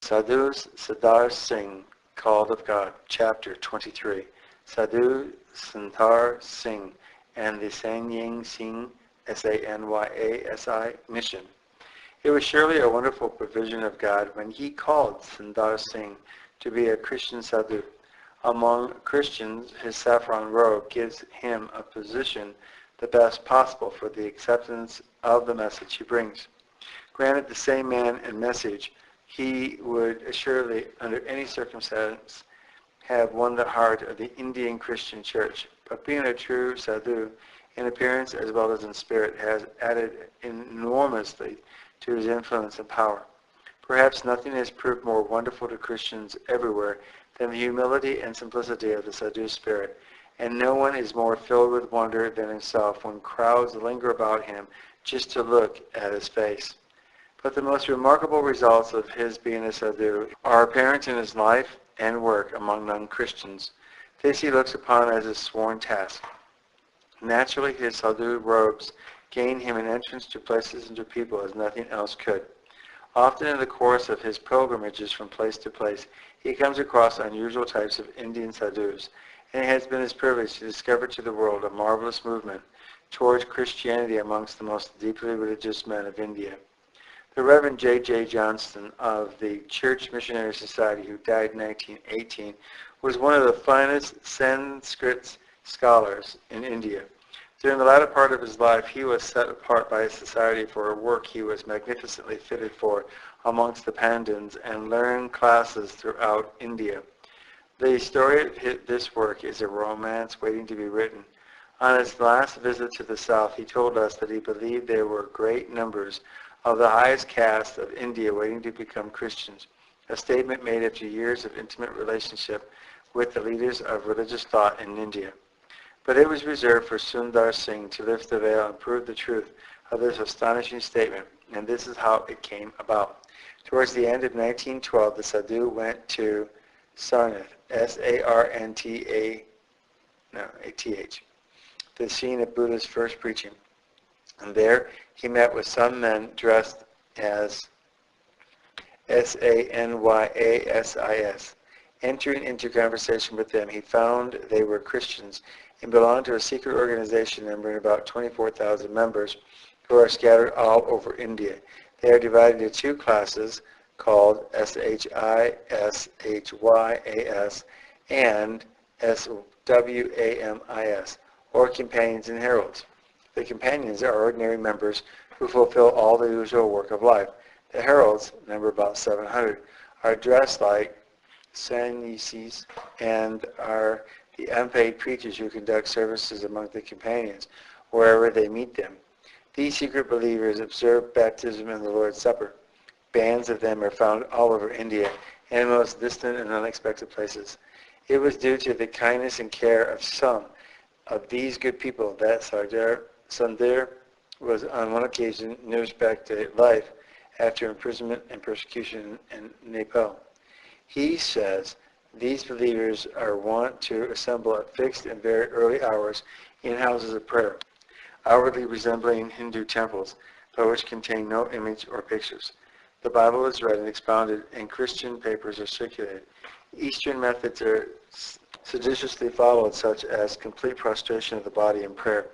Sadhu Sundar Singh, Called of God, Chapter 23. Sadhu Sundar Singh and the Sanying Singh, Sanyasi mission. It was surely a wonderful provision of God when he called Sundar Singh to be a Christian sadhu. Among Christians, his saffron robe gives him a position the best possible for the acceptance of the message he brings. Granted the same man and message, he would assuredly, under any circumstance, have won the heart of the Indian Christian church. But being a true sadhu, in appearance as well as in spirit, has added enormously to his influence and power. Perhaps nothing has proved more wonderful to Christians everywhere than the humility and simplicity of the sadhu spirit, and no one is more filled with wonder than himself when crowds linger about him just to look at his face. But the most remarkable results of his being a sadhu are apparent in his life and work among non-Christians. This he looks upon as a sworn task. Naturally, his sadhu robes gain him an entrance to places and to people as nothing else could. Often in the course of his pilgrimages from place to place, he comes across unusual types of Indian sadhus, and it has been his privilege to discover to the world a marvelous movement towards Christianity amongst the most deeply religious men of India. The Reverend J. Johnston of the Church Missionary Society, who died in 1918, was one of the finest Sanskrit scholars in India. During the latter part of his life, he was set apart by his society for a work he was magnificently fitted for amongst the Pandans and learned classes throughout India. The story of this work is a romance waiting to be written. On his last visit to the South, he told us that he believed there were great numbers of the highest caste of India waiting to become Christians, a statement made after years of intimate relationship with the leaders of religious thought in India. But it was reserved for Sundar Singh to lift the veil and prove the truth of this astonishing statement, and this is how it came about. Towards the end of 1912, the sadhu went to Sarnath, Sarntath, the scene of Buddha's first preaching. And there he met with some men dressed as Sanyas. Entering into conversation with them, he found they were Christians and belonged to a secret organization numbering about 24,000 members who are scattered all over India. They are divided into two classes called Shis and Swamis, or companions and heralds. The companions are ordinary members who fulfill all the usual work of life. The heralds, number about 700, are dressed like sannyasis and are the unpaid preachers who conduct services among the companions wherever they meet them. These secret believers observe baptism and the Lord's Supper. Bands of them are found all over India and in most distant and unexpected places. It was due to the kindness and care of some of these good people that Sundar was on one occasion nursed back to life after imprisonment and persecution in Nepal. He says these believers are wont to assemble at fixed and very early hours in houses of prayer, outwardly resembling Hindu temples, but which contain no image or pictures. The Bible is read and expounded, and Christian papers are circulated. Eastern methods are sedulously followed, such as complete prostration of the body in prayer.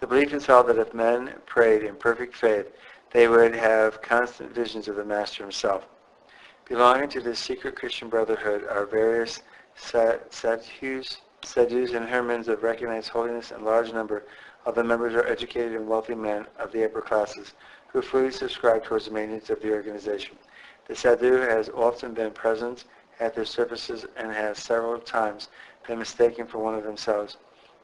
The belief is held that if men prayed in perfect faith, they would have constant visions of the Master himself. Belonging to this secret Christian brotherhood are various sadhus and hermins of recognized holiness, and a large number of the members are educated and wealthy men of the upper classes who fully subscribe towards the maintenance of the organization. The sadhu has often been present at their services and has several times been mistaken for one of themselves.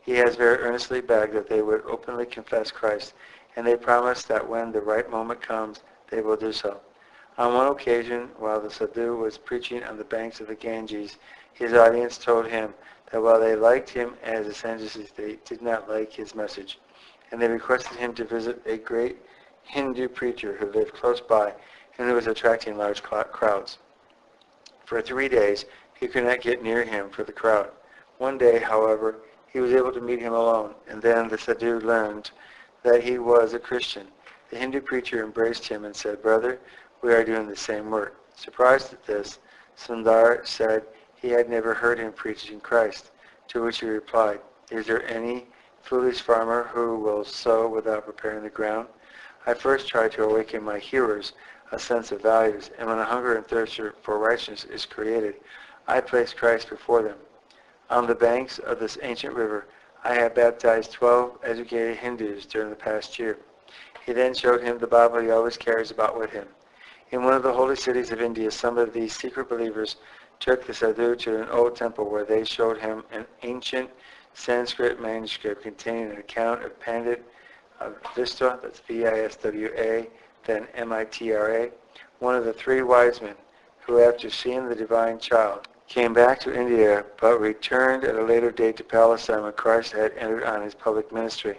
He has very earnestly begged that they would openly confess Christ, and they promise that when the right moment comes, they will do so. On one occasion, while the sadhu was preaching on the banks of the Ganges, his audience told him that while they liked him as a sannyasi, they did not like his message, and they requested him to visit a great Hindu preacher who lived close by and who was attracting large crowds. For 3 days, he could not get near him for the crowd. One day, however, he was able to meet him alone, and then the sadhu learned that he was a Christian. The Hindu preacher embraced him and said, "Brother, we are doing the same work. Surprised at this, Sundar said he had never heard him preaching Christ, to which he replied, "Is there any foolish farmer who will sow without preparing the ground? I first try to awaken my hearers a sense of values, and when a hunger and thirst for righteousness is created, I place Christ before them. On the banks of this ancient river, I have baptized 12 educated Hindus during the past year." He then showed him the Bible he always carries about with him. In one of the holy cities of India, some of these secret believers took the Sadhu to an old temple where they showed him an ancient Sanskrit manuscript containing an account of Pandit Viswa, that's V-I-S-W-A, then M-I-T-R-A, one of the three wise men who, after seeing the divine child, came back to India but returned at a later date to Palestine when Christ had entered on his public ministry.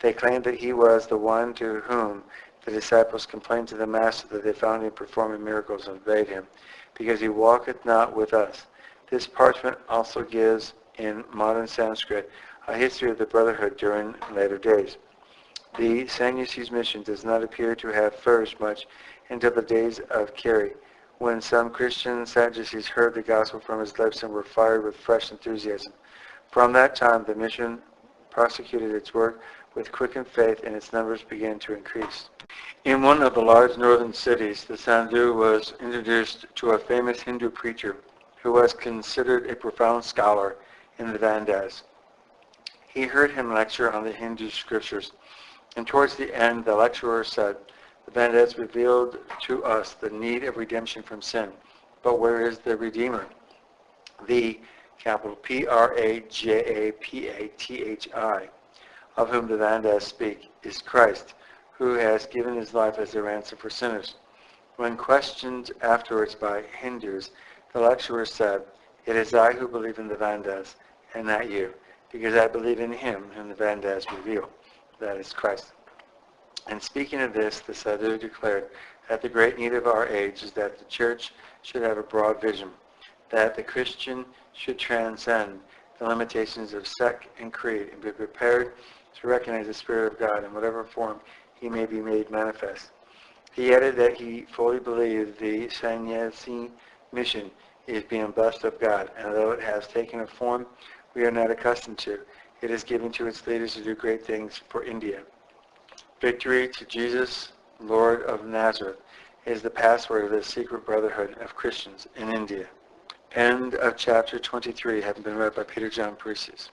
They claimed that he was the one to whom the disciples complained to the Master that they found him performing miracles and obeyed him, because he walketh not with us. This parchment also gives, in modern Sanskrit, a history of the Brotherhood during later days. The Sannyasi's mission does not appear to have flourished much until the days of Kerry, when some Christian Sadducees heard the gospel from his lips and were fired with fresh enthusiasm. From that time, the mission prosecuted its work with quickened faith, and its numbers began to increase. In one of the large northern cities, the Sadhu was introduced to a famous Hindu preacher who was considered a profound scholar in the Vedas. He heard him lecture on the Hindu scriptures, and towards the end, the lecturer said, "The Vedas revealed to us the need of redemption from sin, but where is the Redeemer? The capital P-R-A-J-A-P-A-T-H-I, of whom the Vedas speak, is Christ, who has given his life as a ransom for sinners." When questioned afterwards by Hindus, the lecturer said, "It is I who believe in the Vedas, and not you, because I believe in him whom the Vedas reveal, that is Christ." And speaking of this, the Sadhu declared that the great need of our age is that the church should have a broad vision, that the Christian should transcend the limitations of sect and creed and be prepared to recognize the Spirit of God in whatever form he may be made manifest. He added that he fully believed the sannyasi mission is being blessed of God, and though it has taken a form we are not accustomed to, it is given to its leaders to do great things for India. Victory to Jesus, Lord of Nazareth, is the password of the secret brotherhood of Christians in India. End of chapter 23, having been read by Peter John Paresis.